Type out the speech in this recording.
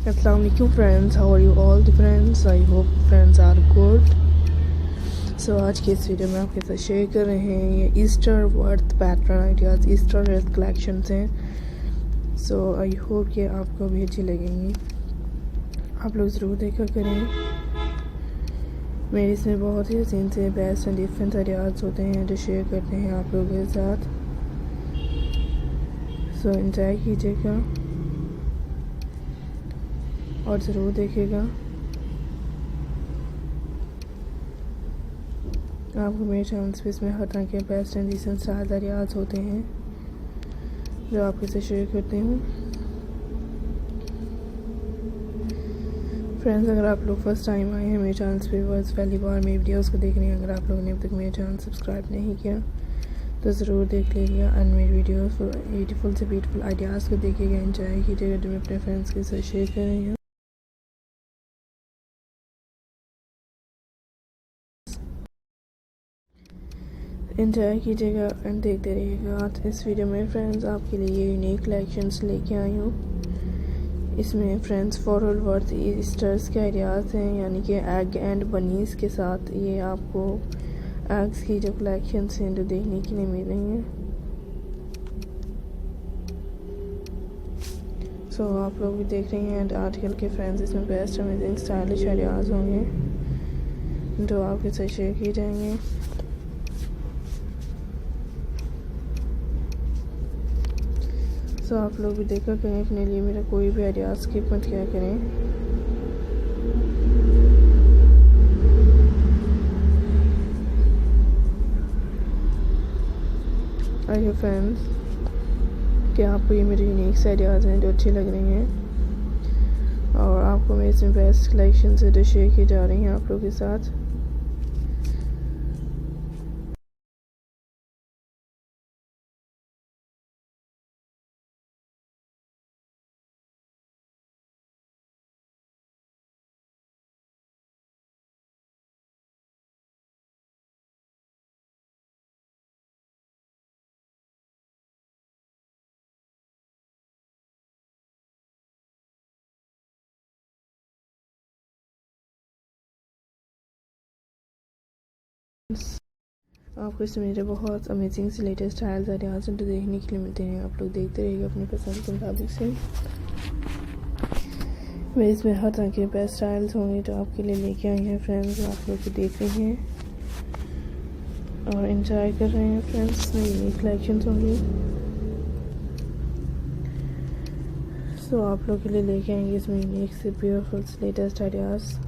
Assalamu alaikum friends, how are you all the friends? I hope friends are good. So आज की इस video में आपके साथ शेयर कर रहे हैं ये Easter worth pattern ideas Easter health collections हैं. सो आई होप कि आपको भी अच्छी लगेंगी. आप लोग ज़रूर देखा करें. मेरे इसमें बहुत ही हसीन से बेस्ट एंड डिफरेंट आइडियाज़ होते हैं जो शेयर करते हैं आप लोगों के साथ. सो एंजॉय कीजिएगा और ज़रूर देखिएगा. आपको मेरे चैनल पे इसमें हर तरह के best and decent style ideas होते हैं जो आपके साथ शेयर करती हूँ. फ्रेंड्स, अगर आप लोग फर्स्ट टाइम आए हैं मेरे चैनल पे, बस पहली बार मेरी वीडियोस को देख रहे हैं, अगर आप लोगों ने अब तक मेरे चैनल सब्सक्राइब नहीं किया तो ज़रूर देख लीजिएगा एंड मेरी वीडियोस ब्यूटीफुल से ब्यूटीफुल आइडियाज़ को देखिएगा, एंजॉय कीजिएगा जो मैं अपने फ्रेंड्स के साथ शेयर कर रही हूँ. एंजॉय कीजिएगा एंड देखते रहिएगा. इस वीडियो में फ्रेंड्स आपके लिए यूनिक कलेक्शंस लेके आई हूँ. इसमें फ्रेंड्स फॉरल वर्थ ईस्टर्स के आइडियाज़ हैं, यानी कि एग एंड बनीज़ के साथ ये आपको एग्स की जो कलेक्शंस हैं जो देखने के लिए मिल रही हैं. सो आप लोग भी देख रहे हैं एंड आजकल के फ्रेंड्स इसमें बेस्ट अमेजिंग स्टाइलिश आइडियाज़ होंगे जो आपके साथ शेयर किए जाएंगे. सो आप लोग भी देखा करें अपने लिए, मेरा कोई भी आइडिया स्किप मत किया करें. आई होप फ्रेंड्स कि आपको ये मेरे यूनिक आइडियाज़ हैं जो अच्छे लग रहे हैं और आपको मेरे इसमें बेस्ट कलेक्शन से जो शेयर की जा रही हैं आप लोगों के साथ. आपको इसमें मेरे बहुत अमेजिंग से लेटेस्ट स्टाइल्स आइडियाज़ जो देखने के लिए मिलते हैं. आप लोग देखते रहिएगा अपनी पसंद के मुताबिक से. मेरे इसमें हर तरह के बेस्ट स्टाइल्स होंगे जो आपके लिए लेके आए हैं फ्रेंड्स. आप लोग देख रहे हैं और एंजॉय कर रहे हैं फ्रेंड्स. इसमें यूनिक कलेक्शंस होंगी. सो आप लोग के लिए लेके आएंगे इसमें यूनिक से ब्यूटीफुल लेटेस्ट आइडियाज़.